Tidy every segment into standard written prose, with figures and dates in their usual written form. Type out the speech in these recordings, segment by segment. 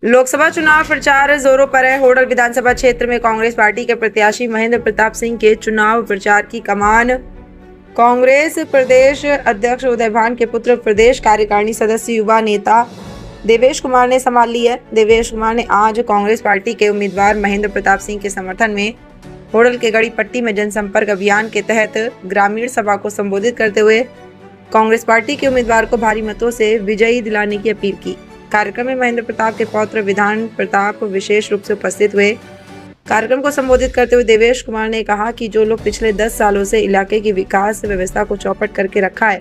लोकसभा चुनाव प्रचार जोरों पर है। होडल विधानसभा क्षेत्र में कांग्रेस पार्टी के प्रत्याशी महेंद्र प्रताप सिंह के चुनाव प्रचार की कमान कांग्रेस प्रदेश अध्यक्ष उदय भान के पुत्र प्रदेश कार्यकारिणी सदस्य युवा नेता देवेश कुमार ने संभाल ली है। देवेश कुमार ने आज कांग्रेस पार्टी के उम्मीदवार महेंद्र प्रताप सिंह के समर्थन में होडल के गढ़ी पट्टी में जनसंपर्क अभियान के तहत ग्रामीण सभा को संबोधित करते हुए कांग्रेस पार्टी के उम्मीदवार को भारी मतों से विजयी दिलाने की अपील की। कार्यक्रम में महेंद्र प्रताप के पौत्र विधान प्रताप विशेष रूप से उपस्थित हुए। कार्यक्रम को संबोधित करते हुए देवेश कुमार ने कहा कि जो लोग पिछले 10 सालों से इलाके की विकास व्यवस्था को चौपट करके रखा है,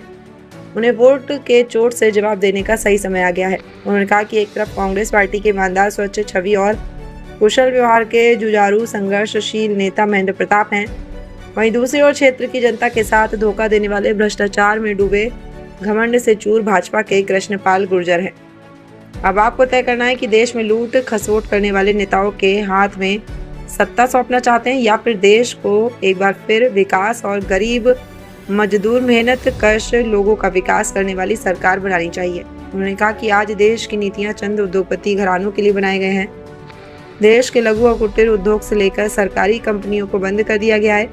उन्हें वोट के चोट से जवाब देने का सही समय आ गया है। उन्होंने कहा कि एक तरफ कांग्रेस पार्टी के ईमानदार, स्वच्छ छवि और कुशल व्यवहार के जुझारू संघर्षशील नेता महेंद्र प्रताप हैं, वहीं दूसरी ओर क्षेत्र की जनता के साथ धोखा देने वाले, भ्रष्टाचार में डूबे, घमंड से चूर भाजपा के कृष्णपाल गुर्जर हैं। अब आपको तय करना है कि देश में लूट खसोट करने वाले नेताओं के हाथ में सत्ता सौंपना चाहते हैं या फिर देश को एक बार फिर विकास और गरीब, मजदूर, मेहनत कश लोगों का विकास करने वाली सरकार बनानी चाहिए। उन्होंने कहा कि आज देश की नीतियां चंद उद्योगपति घरानों के लिए बनाए गए हैं। देश के लघु और कुटीर उद्योग से लेकर सरकारी कंपनियों को बंद कर दिया गया है।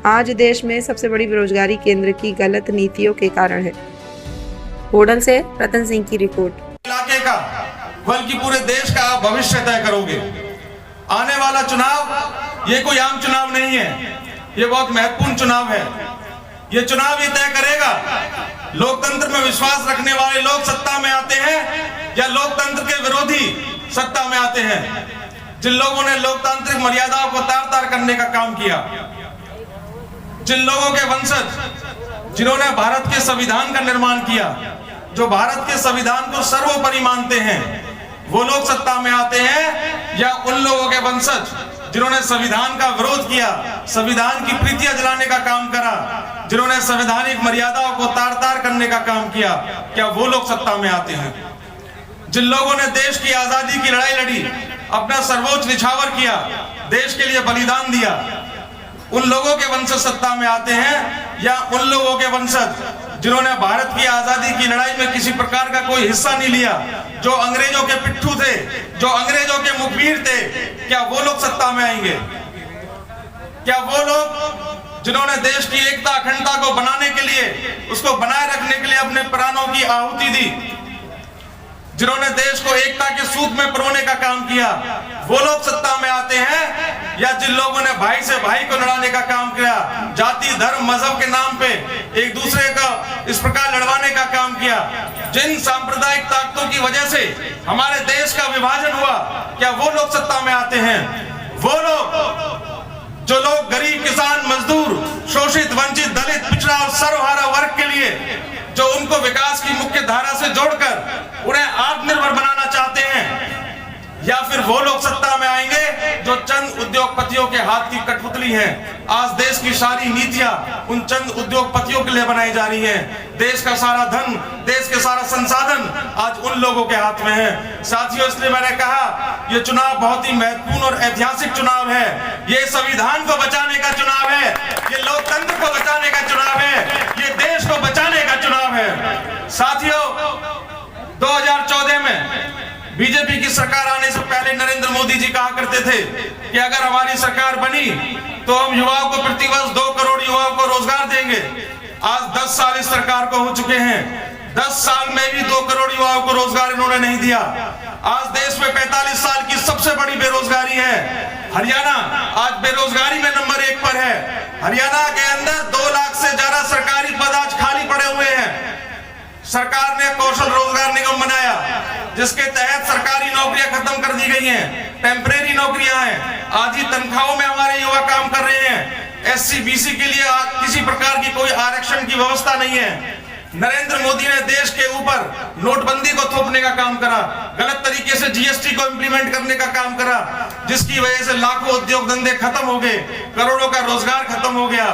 आज देश में सबसे बड़ी बेरोजगारी केंद्र की गलत नीतियों के कारण है। होडल से रतन सिंह की रिपोर्ट। इलाके का बल्कि पूरे देश का आप भविष्य तय करोगे। आने वाला चुनाव ये कोई आम चुनाव नहीं है, ये बहुत महत्वपूर्ण चुनाव है। ये चुनाव ही तय करेगा लोकतंत्र में विश्वास रखने वाले लोग सत्ता में आते हैं या लोकतंत्र के विरोधी सत्ता में आते हैं। जिन लोगों ने लोकतांत्रिक मर्यादाओं को तार तार करने का काम किया, जिन लोगों के वंशज जिन्होंने भारत के संविधान का निर्माण किया, जो भारत के संविधान को सर्वोपरि मानते हैं, वो लोग सत्ता में आते हैं या उन लोगों के वंशज जिन्होंने संविधान का विरोध किया, संविधान की प्रीतियां जलाने का काम करा, जिन्होंने संवैधानिक मर्यादाओं को तार तार करने का काम किया, क्या वो लोग सत्ता में आते हैं? जिन लोगों ने देश की आजादी की लड़ाई लड़ी, अपना सर्वोच्च निछावर किया, देश के लिए बलिदान दिया, उन लोगों के वंशज सत्ता में आते हैं या उन लोगों के वंशज जिन्होंने भारत की आजादी की लड़ाई में किसी प्रकार का कोई हिस्सा नहीं लिया, जो अंग्रेजों के पिट्ठू थे, जो अंग्रेजों के मुखबिर थे, क्या वो लोग सत्ता में आएंगे? क्या वो लोग जिन्होंने देश की एकता अखंडता को बनाने के लिए, उसको बनाए रखने के लिए अपने प्राणों की आहुति दी, जिन्होंने देश को एकता के सूत में पिरोने का काम किया, वो लोग सत्ता में आते हैं या जिन लोगों ने भाई से भाई को लड़ाने का काम किया, जाति, धर्म, मजहब के नाम पे एक दूसरे का इस प्रकार लड़वाने का काम किया, जिन सांप्रदायिक ताकतों की वजह से हमारे देश का विभाजन हुआ, क्या वो लोग सत्ता में आते हैं? वो लोग जो लोग गरीब, किसान, मजदूर, शोषित, वंचित, दलित, पिछड़ा और सर्वहारा वर्ग के लिए जो उनको विकास की मुख्य धारा से जोड़कर उन्हें आत्मनिर्भर बनाना चाहते हैं, या फिर वो लोग सत्ता में आएंगे जो चंद उद्योगपतियों के हाथ की कठपुतली हैं? आज देश की सारी नीतियां उन चंद उद्योगपतियों के लिए बनाई जा रही हैं। देश का सारा धन, देश के सारा संसाधन आज उन लोगों के हाथ में है। साथियों, इसलिए मैंने कहा ये चुनाव बहुत ही महत्वपूर्ण और ऐतिहासिक चुनाव है। ये संविधान को बचाने का चुनाव है, ये लोकतंत्र को बचाने का चुनाव है, ये देश को बचाने का चुनाव है। साथियों, 2014 में बीजेपी की सरकार आने से पहले नरेंद्र मोदी जी कहा करते थे कि अगर हमारी सरकार बनी तो हम युवाओं को प्रतिवर्ष 2 करोड़ युवाओं को रोजगार देंगे। आज 10 साल इस सरकार को हो चुके हैं, 10 साल में भी 2 करोड़ युवाओं को रोजगार इन्होंने नहीं दिया। आज देश में 45 साल की सबसे बड़ी बेरोजगारी है। हरियाणा आज बेरोजगारी में नंबर 1 पर है। हरियाणा के अंदर 2 लाख से ज्यादा सरकारी पद आज खाली पड़े हुए हैं। सरकार ने कौशल रोजगार निगम बनाया, जिसके तहत सरकारी नौकरियां खत्म कर दी गई हैं, टेम्परेरी नौकरियां हैं। आधी तनख्वाहों में हमारे युवा काम कर रहे हैं। SC BC के लिए किसी प्रकार की कोई आरक्षण की व्यवस्था नहीं है। नरेंद्र मोदी ने देश के ऊपर नोटबंदी को थोपने का काम करा, गलत तरीके से GST को इंप्लीमेंट करने का काम करा, जिसकी वजह से लाखों उद्योग धंधे खत्म हो गए, करोड़ों का रोजगार खत्म हो गया।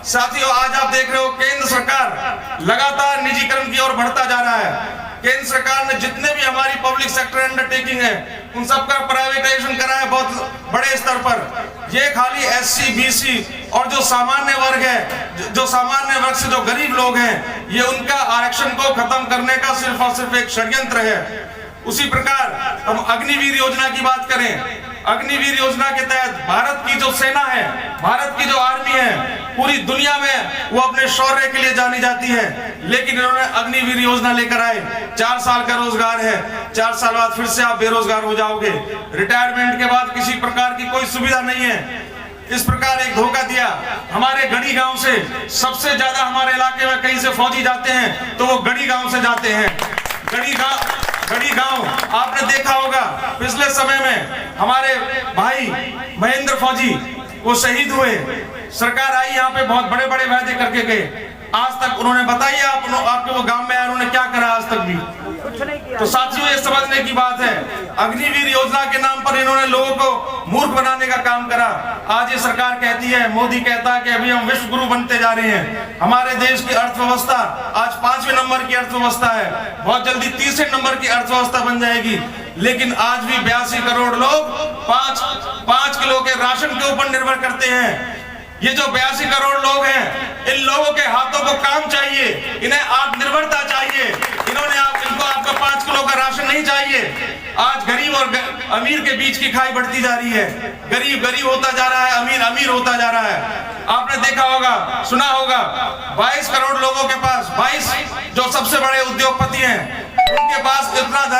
साथियों, आज आप देख रहे हो केंद्र सरकार लगातार निजीकरण की ओर बढ़ता जा रहा है। केंद्र सरकार ने जितने भी हमारी पब्लिक सेक्टर अंडरटेकिंग है, उन सबका प्राइवेटाइजेशन करा है बहुत बड़े स्तर पर। ये खाली SC BC और जो सामान्य वर्ग है, जो सामान्य वर्ग से जो गरीब लोग हैं, ये उनका आरक्षण को खत्म करने का सिर्फ और सिर्फ एक षड्यंत्र है। उसी प्रकार हम अग्निवीर योजना की बात करें, अग्निवीर योजना के तहत भारत की जो सेना है, भारत की जो आर्मी है, पूरी दुनिया में वो अपने शौर्य के लिए जानी जाती है। लेकिन इन्होंने अग्निवीर योजना लेकर आए, 4 साल का रोजगार है, 4 साल बाद फिर से आप बेरोजगार हो जाओगे, रिटायरमेंट के बाद किसी प्रकार की कोई सुविधा नहीं है। इस प्रकार एक धोखा दिया। हमारे गढ़ी गांव से सबसे ज्यादा हमारे इलाके में कहीं से फौजी जाते हैं तो वो गढ़ी गांव से जाते हैं। गढ़ी गांव आपने देखा होगा, पिछले समय में हमारे भाई महेंद्र फौजी वो शहीद हुए। सरकार आई यहाँ पे, बहुत बड़े बड़े वादे करके गए, आज तक उन्होंने बताइए आपके वो गांव में आए उन्होंने क्या करा आज तक भी? तो साथियों, ये समझने की बात है, अग्निवीर योजना के नाम पर इन्होंने लोगों को मूर्ख बनाने का काम करा। आज ये सरकार कहती है, मोदी कहता है कि अभी हम विश्व गुरु बनते जा रहे हैं। हमारे देश की अर्थव्यवस्था आज 5वें नंबर की अर्थव्यवस्था है, बहुत जल्दी 30वें नंबर की अर्थव्यवस्था बन जाएगी। लेकिन आज भी 82 करोड़ लोग 5 किलो के राशन के ऊपर निर्भर करते हैं। ये जो 82 करोड़ लोग हैं, इन लोगों के हाथों को काम चाहिए, इन्हें आत्मनिर्भरता चाहिए। इनको आपका 5 किलो का राशन नहीं चाहिए। आज गरीब और अमीर के बीच की खाई बढ़ती जा रही है, गरीब गरीब होता जा रहा है, अमीर अमीर होता जा रहा है। आपने देखा होगा, सुना होगा, 22 करोड़ लोगों के पास, 22 जो सबसे बड़े उद्योगपति हैं, उनके पास इतना धन